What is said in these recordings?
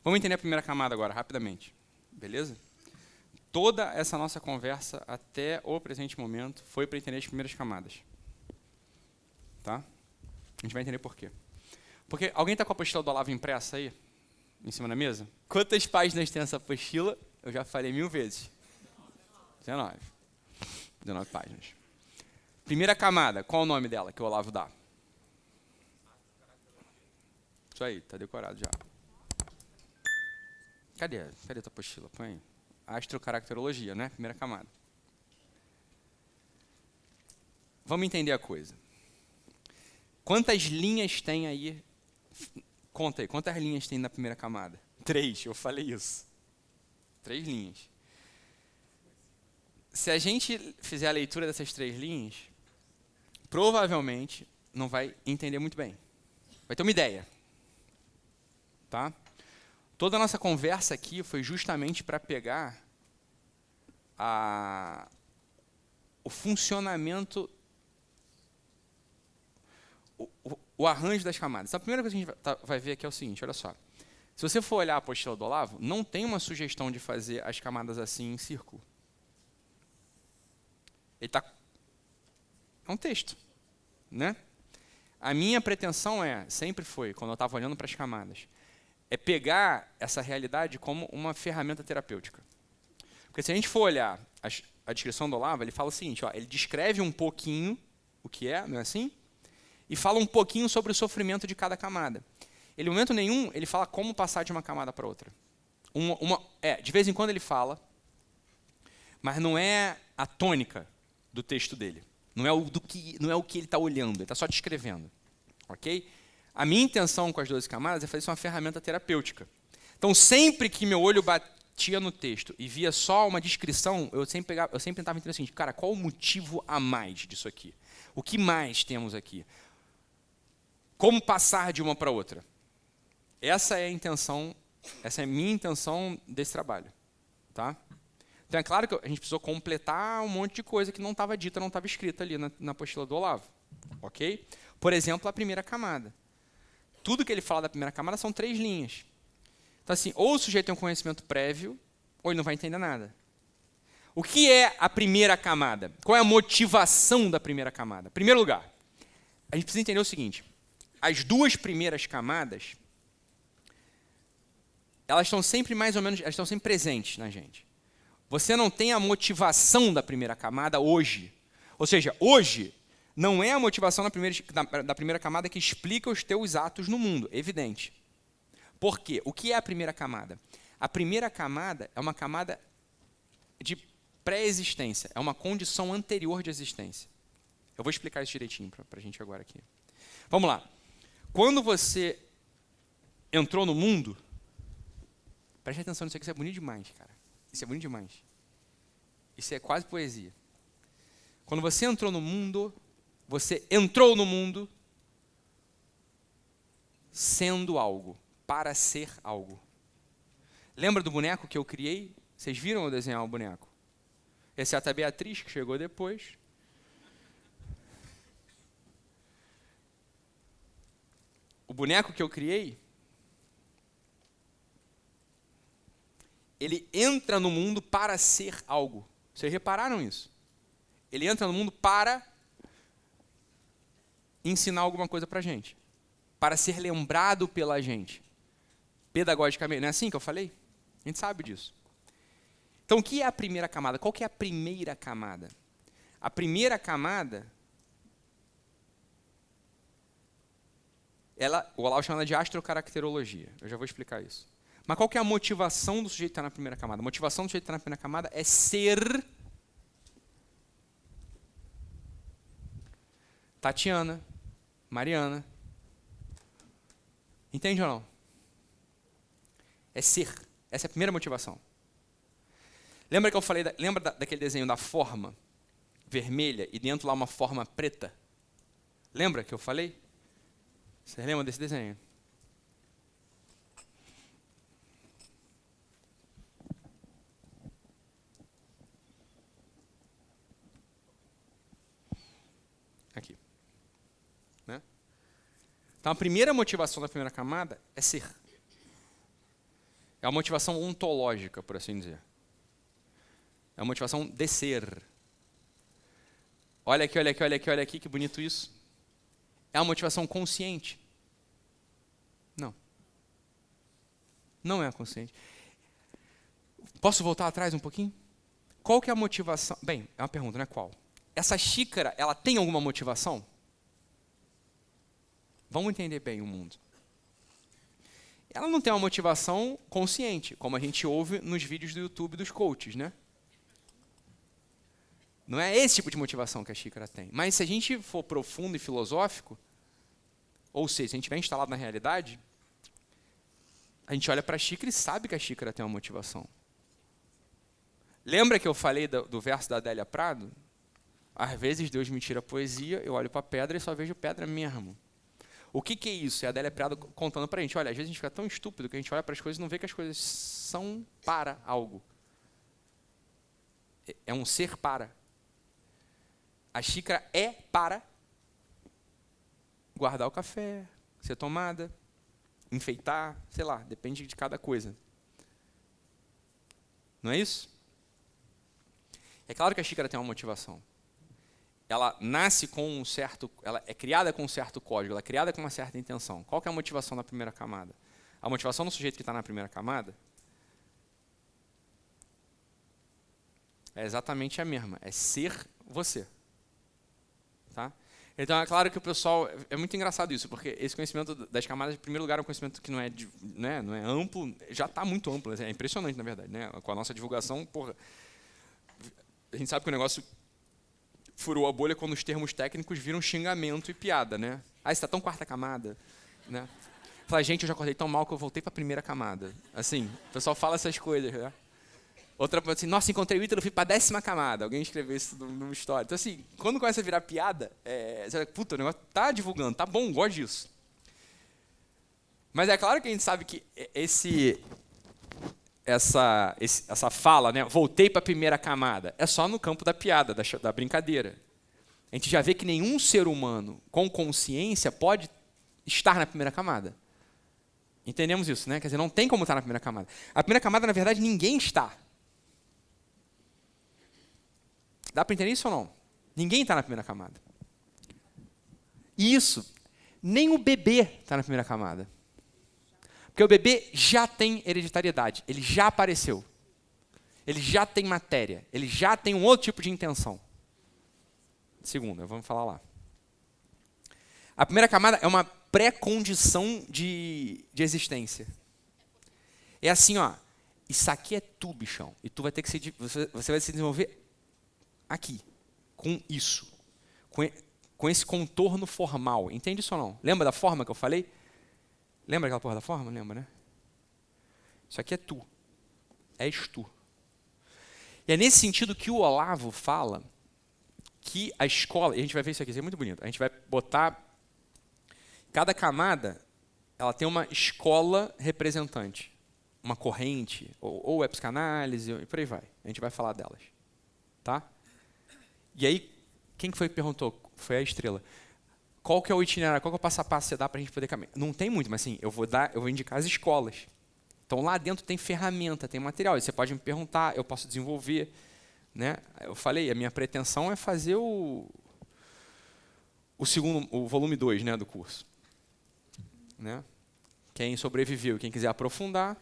Vamos entender a primeira camada agora, rapidamente. Beleza? Toda essa nossa conversa até o presente momento foi para entender as primeiras camadas. Tá? A gente vai entender por quê. Porque alguém está com a apostila do Olavo impressa aí? Em cima da mesa? Quantas páginas tem essa apostila? Eu já falei 1000 vezes. 19. 19 páginas. Primeira camada, qual o nome dela que o Olavo dá? Isso aí, está decorado já. Cadê a tua apostila? Põe aí. Astrocaracterologia, né? Primeira camada. Vamos entender a coisa. Quantas linhas tem aí? Conta aí, quantas linhas tem na primeira camada? 3, eu falei isso. 3 linhas. Se a gente fizer a leitura dessas 3 linhas, provavelmente não vai entender muito bem. Vai ter uma ideia. Tá? Toda a nossa conversa aqui foi justamente para pegar o funcionamento, o arranjo das camadas. Então, a primeira coisa que a gente vai ver aqui é o seguinte, olha só. Se você for olhar a apostila do Olavo, não tem uma sugestão de fazer as camadas assim em círculo. É um texto. Né? A minha pretensão sempre foi, quando eu estava olhando para as camadas, é pegar essa realidade como uma ferramenta terapêutica. Porque se a gente for olhar a descrição do Olavo, ele fala o seguinte, ó, ele descreve um pouquinho o que é, não é assim? E fala um pouquinho sobre o sofrimento de cada camada. Ele, em momento nenhum, ele fala como passar de uma camada para outra. De vez em quando ele fala, mas não é a tônica do texto dele. Não é o que ele está olhando, ele está só descrevendo. Ok? A minha intenção com as 12 camadas é fazer isso uma ferramenta terapêutica. Então, sempre que meu olho batia no texto e via só uma descrição, eu sempre tentava entender o seguinte, cara, qual o motivo a mais disso aqui? O que mais temos aqui? Como passar de uma para outra? Essa é a minha intenção desse trabalho. Tá? Então, é claro que a gente precisou completar um monte de coisa que não estava dita, não estava escrita ali na apostila do Olavo. Ok? Por exemplo, a primeira camada. Tudo que ele fala da primeira camada são 3 linhas. Então, assim, ou o sujeito tem um conhecimento prévio, ou ele não vai entender nada. O que é a primeira camada? Qual é a motivação da primeira camada? Em primeiro lugar, a gente precisa entender o seguinte. As 2 primeiras camadas, elas estão sempre elas estão sempre presentes na gente. Você não tem a motivação da primeira camada hoje. Ou seja, hoje, não é a motivação da primeira camada que explica os teus atos no mundo, evidente. Por quê? O que é a primeira camada? A primeira camada é uma camada de pré-existência, é uma condição anterior de existência. Eu vou explicar isso direitinho para a gente agora aqui. Vamos lá. Quando você entrou no mundo, preste atenção nisso aqui, isso é bonito demais, cara. Isso é bonito demais. Isso é quase poesia. Quando você entrou no mundo sendo algo, para ser algo. Lembra do boneco que eu criei? Vocês viram eu desenhar o boneco? Exceto a Beatriz, que chegou depois. O boneco que eu criei, ele entra no mundo para ser algo. Vocês repararam isso? Ele entra no mundo para ensinar alguma coisa para a gente. Para ser lembrado pela gente. Pedagogicamente. Não é assim que eu falei? A gente sabe disso. Então, o que é a primeira camada? Qual que é a primeira camada? A primeira camada, o Olavo chama de astrocaracterologia. Eu já vou explicar isso. Mas qual que é a motivação do sujeito que está na primeira camada? A motivação do sujeito que está na primeira camada é ser Tatiana, Mariana. Entende ou não? É ser. Essa é a primeira motivação. Lembra que eu falei, lembra daquele desenho da forma vermelha e dentro lá uma forma preta? Lembra que eu falei? Você lembra desse desenho? Aqui. Então, a primeira motivação da primeira camada é ser. É uma motivação ontológica, por assim dizer. É uma motivação de ser. Olha aqui, olha aqui, olha aqui, olha aqui, que bonito isso. É uma motivação consciente? Não. Não é consciente. Posso voltar atrás um pouquinho? Qual que é a motivação? Bem, é uma pergunta, não é qual? Essa xícara, ela tem alguma motivação? Vamos entender bem o mundo. Ela não tem uma motivação consciente, como a gente ouve nos vídeos do YouTube dos coaches, né? Não é esse tipo de motivação que a xícara tem. Mas se a gente for profundo e filosófico, ou seja, se a gente estiver instalado na realidade, a gente olha para a xícara e sabe que a xícara tem uma motivação. Lembra que eu falei do verso da Adélia Prado? Às vezes Deus me tira a poesia, eu olho para a pedra e só vejo pedra mesmo. O que é isso? É a Adélia Prado contando para a gente. Olha, às vezes a gente fica tão estúpido que a gente olha para as coisas e não vê que as coisas são para algo. É um ser para. A xícara é para guardar o café, ser tomada, enfeitar, sei lá, depende de cada coisa. Não é isso? É claro que a xícara tem uma motivação. Ela nasce com um certo, ela é criada com um certo código, ela é criada com uma certa intenção. Qual que é a motivação da primeira camada? A motivação do sujeito que está na primeira camada é exatamente a mesma, é ser você. Tá? Então é claro que o pessoal, é muito engraçado isso, porque esse conhecimento das camadas, em primeiro lugar, é um conhecimento que não é amplo, já está muito amplo, é impressionante na verdade, né? Com a nossa divulgação, porra, a gente sabe que o negócio furou a bolha quando os termos técnicos viram xingamento e piada, né? Ah, você está tão quarta camada, né? Fala, gente, eu já acordei tão mal que eu voltei para a primeira camada. Assim, o pessoal fala essas coisas, né? Outra assim, nossa, encontrei o Ítalo, fui para a 10ª camada. Alguém escreveu isso numa história. Então, assim, quando começa a virar piada, você fala, puta, o negócio tá divulgando, tá bom, gosto disso. Mas é claro que a gente sabe que essa fala, né, voltei para a primeira camada, é só no campo da piada, da brincadeira. A gente já vê que nenhum ser humano com consciência pode estar na primeira camada. Entendemos isso, né? Quer dizer, não tem como estar na primeira camada. A primeira camada, na verdade, ninguém está. Dá para entender isso ou não? Ninguém está na primeira camada. E isso, nem o bebê está na primeira camada. Porque o bebê já tem hereditariedade, ele já apareceu. Ele já tem matéria, ele já tem um outro tipo de intenção. Segunda, vamos falar lá. A primeira camada é uma pré-condição de existência. É assim, ó, isso aqui é tu, bichão, e tu vai ter que você vai se desenvolver aqui, com isso, com esse contorno formal. Entende isso ou não? Lembra da forma que eu falei? Lembra aquela porra da forma? Lembra, né? Isso aqui é tu. És tu. E é nesse sentido que o Olavo fala que a escola, e a gente vai ver isso aqui, isso é muito bonito, a gente vai botar, cada camada, ela tem uma escola representante, uma corrente, ou é psicanálise, e por aí vai. A gente vai falar delas. Tá? E aí, quem que foi que perguntou? Foi a Estrela. Qual que é o itinerário, qual que é o passo a passo que você dá para a gente poder caminhar? Não tem muito, mas assim, eu vou indicar as escolas. Então lá dentro tem ferramenta, tem material. E você pode me perguntar, eu posso desenvolver. Né? Eu falei, a minha pretensão é fazer o volume 2, né, do curso. Né? Quem sobreviveu, quem quiser aprofundar.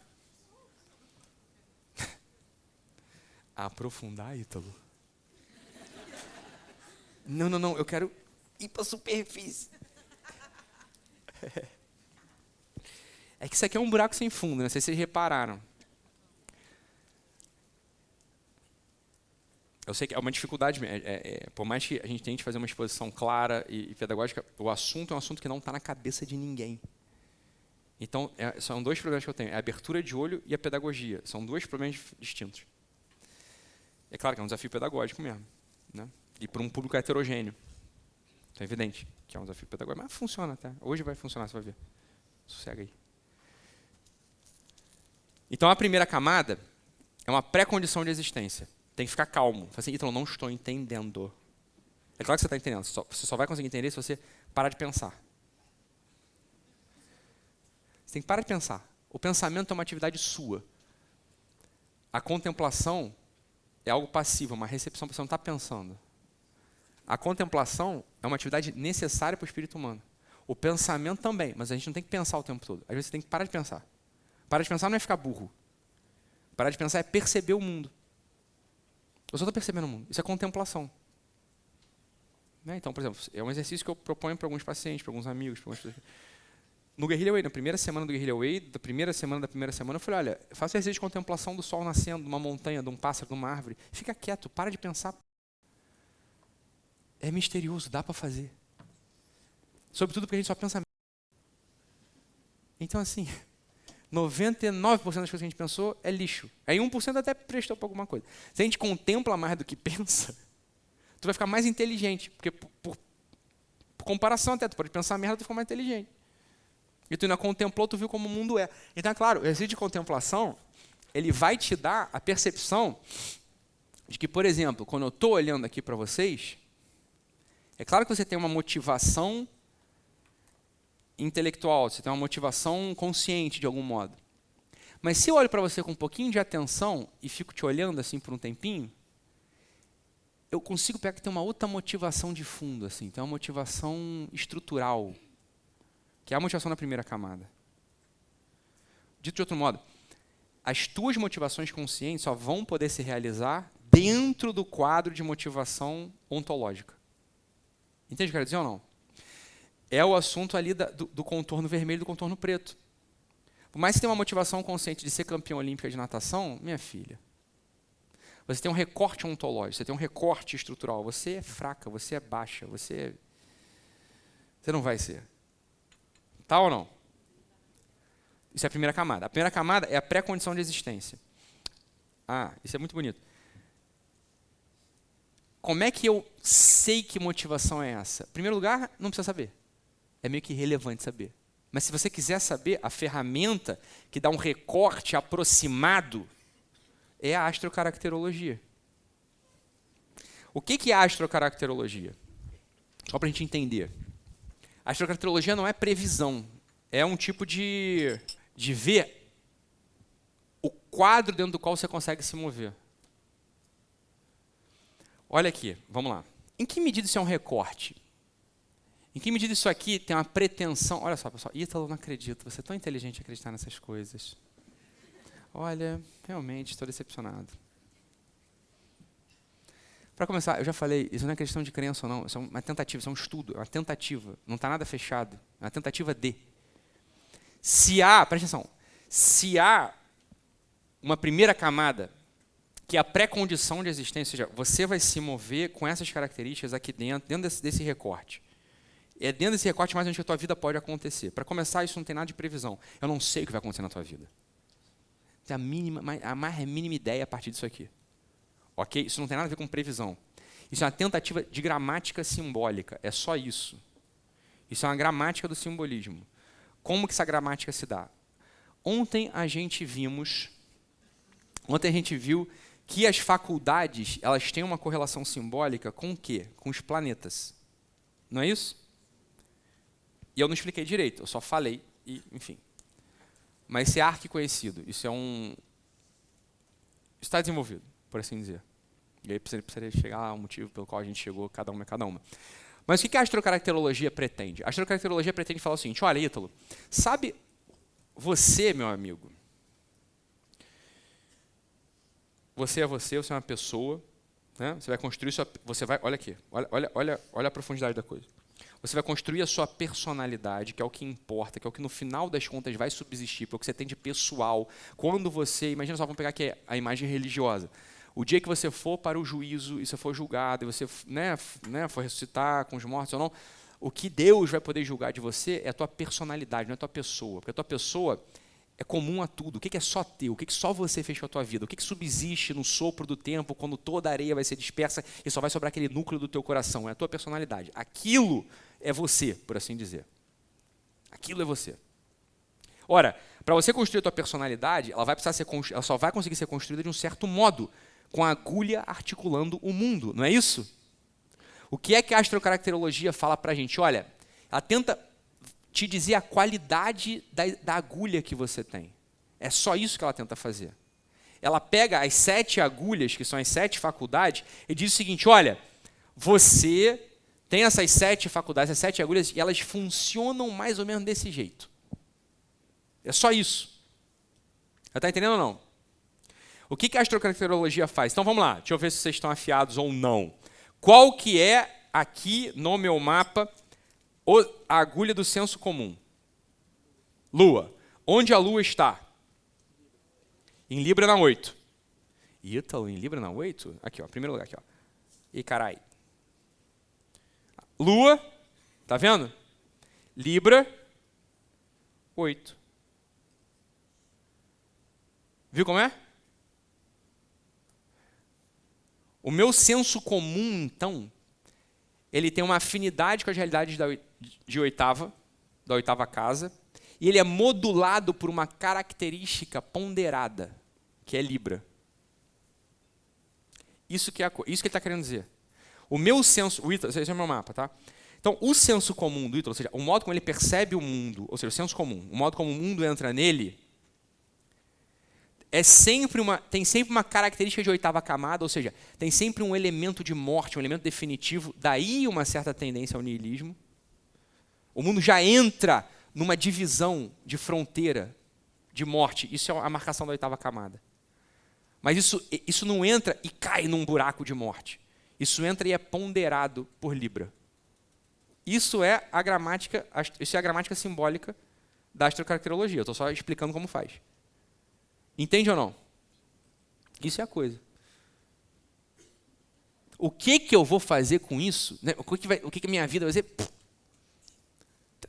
Aprofundar, Ítalo? Não, eu quero ir para a superfície. É que isso aqui é um buraco sem fundo, não sei se vocês repararam. Eu sei que é uma dificuldade, por mais que a gente tente fazer uma exposição clara e pedagógica, o assunto é um assunto que não está na cabeça de ninguém. Então, são dois problemas que eu tenho, a abertura de olho e a pedagogia. São dois problemas distintos. É claro que é um desafio pedagógico mesmo, né? E para um público heterogêneo. Então é evidente que é um desafio pedagógico, mas funciona até. Hoje vai funcionar, você vai ver. Sossega aí. Então a primeira camada é uma pré-condição de existência. Tem que ficar calmo. Fala assim, Ítalo, não estou entendendo. É claro que você está entendendo. Você só vai conseguir entender se você parar de pensar. Você tem que parar de pensar. O pensamento é uma atividade sua. A contemplação é algo passivo, uma recepção que você não está pensando. A contemplação é uma atividade necessária para o espírito humano. O pensamento também, mas a gente não tem que pensar o tempo todo. Às vezes você tem que parar de pensar. Parar de pensar não é ficar burro. Parar de pensar é perceber o mundo. Eu só estou percebendo o mundo. Isso é contemplação. Né? Então, por exemplo, é um exercício que eu proponho para alguns pacientes, para alguns amigos, para algumas pessoas. No Guerrilla Way, na primeira semana do Guerrilla Way, da primeira semana, eu falei, olha, faça exercício de contemplação do sol nascendo, de uma montanha, de um pássaro, de uma árvore. Fica quieto, para de pensar. É misterioso, dá para fazer. Sobretudo porque a gente só pensa. Então, assim, 99% das coisas que a gente pensou é lixo. Aí 1% até prestou para alguma coisa. Se a gente contempla mais do que pensa, tu vai ficar mais inteligente. Porque, por comparação até, tu pode pensar merda, tu fica mais inteligente. E tu ainda contemplou, tu viu como o mundo é. Então, é claro, o exercício de contemplação, ele vai te dar a percepção de que, por exemplo, quando eu estou olhando aqui para vocês, é claro que você tem uma motivação intelectual, você tem uma motivação consciente de algum modo. Mas se eu olho para você com um pouquinho de atenção e fico te olhando assim por um tempinho, eu consigo pegar que tem uma outra motivação de fundo, assim, tem uma motivação estrutural, que é a motivação da primeira camada. Dito de outro modo, as tuas motivações conscientes só vão poder se realizar dentro do quadro de motivação ontológica. Entende o que eu quero dizer ou não? É o assunto ali do contorno vermelho e do contorno preto. Por mais que você tenha uma motivação consciente de ser campeã olímpica de natação, minha filha, você tem um recorte ontológico, você tem um recorte estrutural. Você é fraca, você é baixa, você não vai ser. Tá ou não? Isso é a primeira camada. A primeira camada é a pré-condição de existência. Ah, isso é muito bonito. Como é que eu sei que motivação é essa? Em primeiro lugar, não precisa saber. É meio que irrelevante saber. Mas se você quiser saber, a ferramenta que dá um recorte aproximado é a astrocaracterologia. O que é a astrocaracterologia? Só para a gente entender. A astrocaracterologia não é previsão. É um tipo de ver o quadro dentro do qual você consegue se mover. Olha aqui, vamos lá. Em que medida isso é um recorte? Em que medida isso aqui tem uma pretensão? Olha só, pessoal, Ítalo, não acredito, você é tão inteligente em acreditar nessas coisas. Olha, realmente, estou decepcionado. Para começar, eu já falei, isso não é questão de crença ou não, isso é uma tentativa, isso é um estudo, é uma tentativa, não está nada fechado, é uma tentativa de. Presta atenção, se há uma primeira camada, que é a pré-condição de existência, ou seja, você vai se mover com essas características aqui dentro desse recorte. É dentro desse recorte mais onde a tua vida pode acontecer. Para começar, isso não tem nada de previsão. Eu não sei o que vai acontecer na tua vida. Tem a mais mínima ideia a partir disso aqui. Ok? Isso não tem nada a ver com previsão. Isso é uma tentativa de gramática simbólica. É só isso. Isso é uma gramática do simbolismo. Como que essa gramática se dá? Ontem a gente viu que as faculdades, elas têm uma correlação simbólica com o quê? Com os planetas. Não é isso? E eu não expliquei direito, eu só falei, e, enfim. Mas isso é arquiconhecido, isso está desenvolvido, por assim dizer. E aí precisaria chegar a um motivo pelo qual a gente chegou, cada uma. Mas o que a astrocaracterologia pretende? A astrocaracterologia pretende falar o seguinte, olha, Ítalo, sabe você, meu amigo, você é uma pessoa, né? Você vai construir olha aqui, olha a profundidade da coisa. Você vai construir a sua personalidade, que é o que importa, que é o que no final das contas vai subsistir, porque você tem de pessoal. Quando você, imagina só, vamos pegar aqui a imagem religiosa. O dia que você for para o juízo e você for julgado, e você for ressuscitar com os mortos ou não, o que Deus vai poder julgar de você é a tua personalidade, não é a tua pessoa. Porque a tua pessoa é comum a tudo. O que é só teu? O que só você fez com a tua vida? O que subsiste no sopro do tempo, quando toda a areia vai ser dispersa e só vai sobrar aquele núcleo do teu coração? É a tua personalidade. Aquilo é você, por assim dizer. Aquilo é você. Ora, para você construir a tua personalidade, ela só vai conseguir ser construída de um certo modo, com a agulha articulando o mundo, não é isso? O que é que a astrocaracterologia fala para a gente? Olha, ela tenta te dizer a qualidade da agulha que você tem. É só isso que ela tenta fazer. ela pega as 7 agulhas, que são as 7 faculdades, e diz o seguinte, olha, você tem essas 7 faculdades, essas 7 agulhas, e elas funcionam mais ou menos desse jeito. É só isso. Está entendendo ou não? O que a astrocaracterologia faz? Então vamos lá, deixa eu ver se vocês estão afiados ou não. Qual que é, aqui no meu mapa, a agulha do senso comum? Lua. Onde a Lua está? Em Libra na 8. Ítalo, em Libra na 8? Aqui, ó, primeiro lugar aqui, ó. E carai. Lua, tá vendo? Libra, 8. Viu como é? O meu senso comum, então, ele tem uma afinidade com as realidades de oitava, da oitava casa, e ele é modulado por uma característica ponderada, que é Libra. Isso que ele está querendo dizer. O meu senso, o Ítalo, esse é o meu mapa, tá? Então, o senso comum do Ítalo, ou seja, o modo como ele percebe o mundo, ou seja, o senso comum, o modo como o mundo entra nele, tem sempre uma característica de oitava camada, ou seja, tem sempre um elemento de morte, um elemento definitivo, daí uma certa tendência ao niilismo. O mundo já entra numa divisão de fronteira, de morte. Isso é a marcação da oitava camada. Mas isso não entra e cai num buraco de morte. Isso entra e é ponderado por Libra. Isso é a gramática simbólica da astrocaracterologia. Eu estou só explicando como faz. Entende ou não? Isso é a coisa. O que eu vou fazer com isso? Né? O que a minha vida vai ser?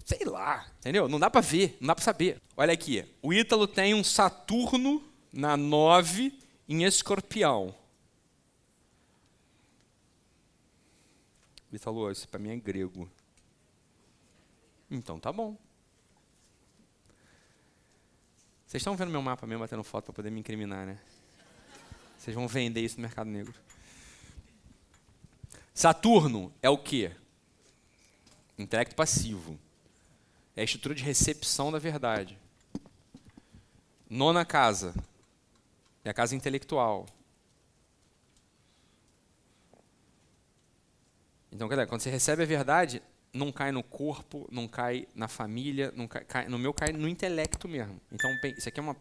Sei lá, entendeu? Não dá para ver, não dá para saber. Olha aqui, o Ítalo tem um Saturno na 9 em Escorpião. Ítalo, isso para mim é grego. Então tá bom. Vocês estão vendo meu mapa mesmo, batendo foto para poder me incriminar, né? Vocês vão vender isso no mercado negro. Saturno é o quê? Intelecto passivo. É a estrutura de recepção da verdade. Nona casa. É a casa intelectual. Então, quando você recebe a verdade, não cai no corpo, não cai na família, não cai, no meu cai no intelecto mesmo. Então, isso aqui é uma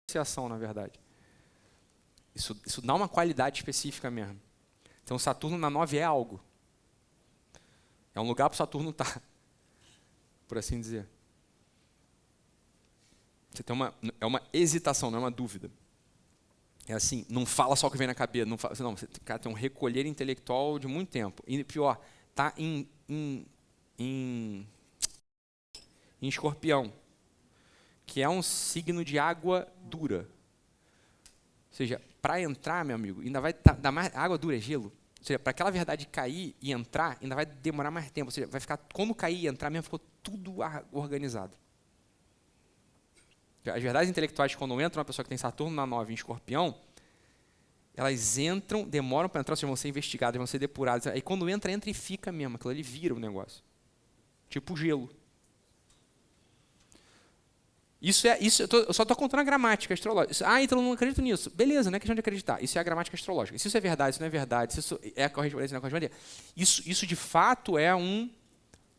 associação, na verdade. Isso dá uma qualidade específica mesmo. Então, Saturno na 9 é algo. É um lugar para o Saturno estar, por assim dizer. Você tem é uma hesitação, não é uma dúvida. É assim, não fala só o que vem na cabeça. Não, você tem um recolher intelectual de muito tempo. E pior, está em Escorpião, que é um signo de água dura. Ou seja, para entrar, meu amigo, ainda vai dar mais. Água dura é gelo. Ou seja, para aquela verdade cair e entrar, ainda vai demorar mais tempo. Ou seja, vai ficar, quando cair e entrar mesmo, ficou tudo organizado. As verdades intelectuais, quando entra uma pessoa que tem Saturno na 9 em Escorpião, elas entram, demoram para entrar, ou seja, vão ser investigadas, vão ser depuradas. Aí quando entra e fica mesmo. Aquilo ali vira o negócio. Tipo gelo. Eu só estou contando a gramática astrológica. Então eu não acredito nisso. Beleza, não é questão de acreditar. Isso é a gramática astrológica. Se isso é verdade, se não é verdade, se isso é a correspondência, não é a correspondência. Isso de fato é um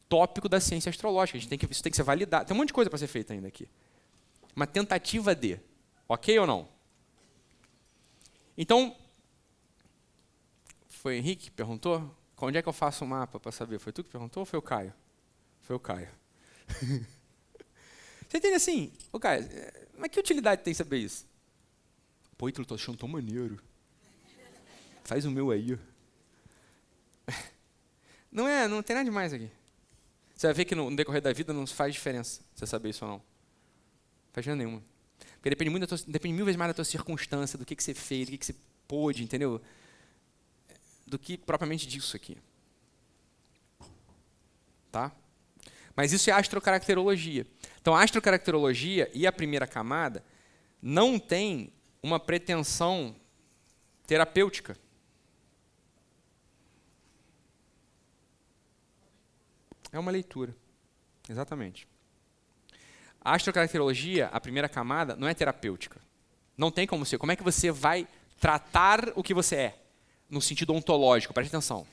tópico da ciência astrológica. Isso tem que ser validado. Tem um monte de coisa para ser feita ainda aqui. Uma tentativa de. Ok ou não? Então, foi o Henrique que perguntou? Onde é que eu faço um mapa para saber? Foi tu que perguntou ou foi o Caio? Foi o Caio. Você entende assim? Ô Caio, mas que utilidade tem saber isso? Pô, Ítalo, tô achando tão maneiro. Faz o meu aí. Não tem nada demais aqui. Você vai ver que no decorrer da vida não faz diferença você saber isso ou não. Não faz diferença nenhuma. Porque depende mil vezes mais da tua circunstância, do que você fez, do que você pôde, entendeu? Do que propriamente disso aqui. Tá? Mas isso é astrocaracterologia. Então, a astrocaracterologia e a primeira camada não tem uma pretensão terapêutica. É uma leitura. Exatamente. A astrocaracterologia, a primeira camada, não é terapêutica. Não tem como ser. Como é que você vai tratar o que você é? No sentido ontológico, preste atenção.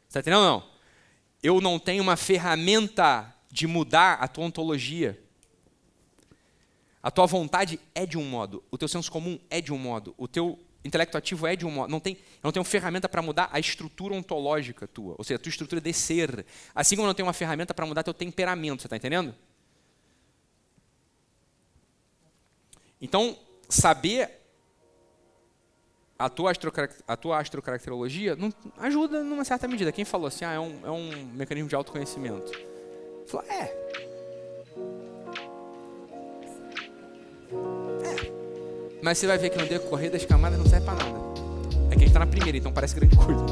Você está entendendo ou não? Eu não tenho uma ferramenta de mudar a tua ontologia. A tua vontade é de um modo, o teu senso comum é de um modo, o teu intelecto ativo é de um modo. Eu não tenho ferramenta para mudar a estrutura ontológica tua, ou seja, a tua estrutura de ser. Assim como eu não tenho uma ferramenta para mudar teu temperamento, você está entendendo? Então, saber a tua astrocaracterologia não ajuda numa certa medida. Quem falou assim, é um mecanismo de autoconhecimento? Falou, Mas você vai ver que no decorrer das camadas não serve para nada. É que a gente está na primeira, então parece grande coisa.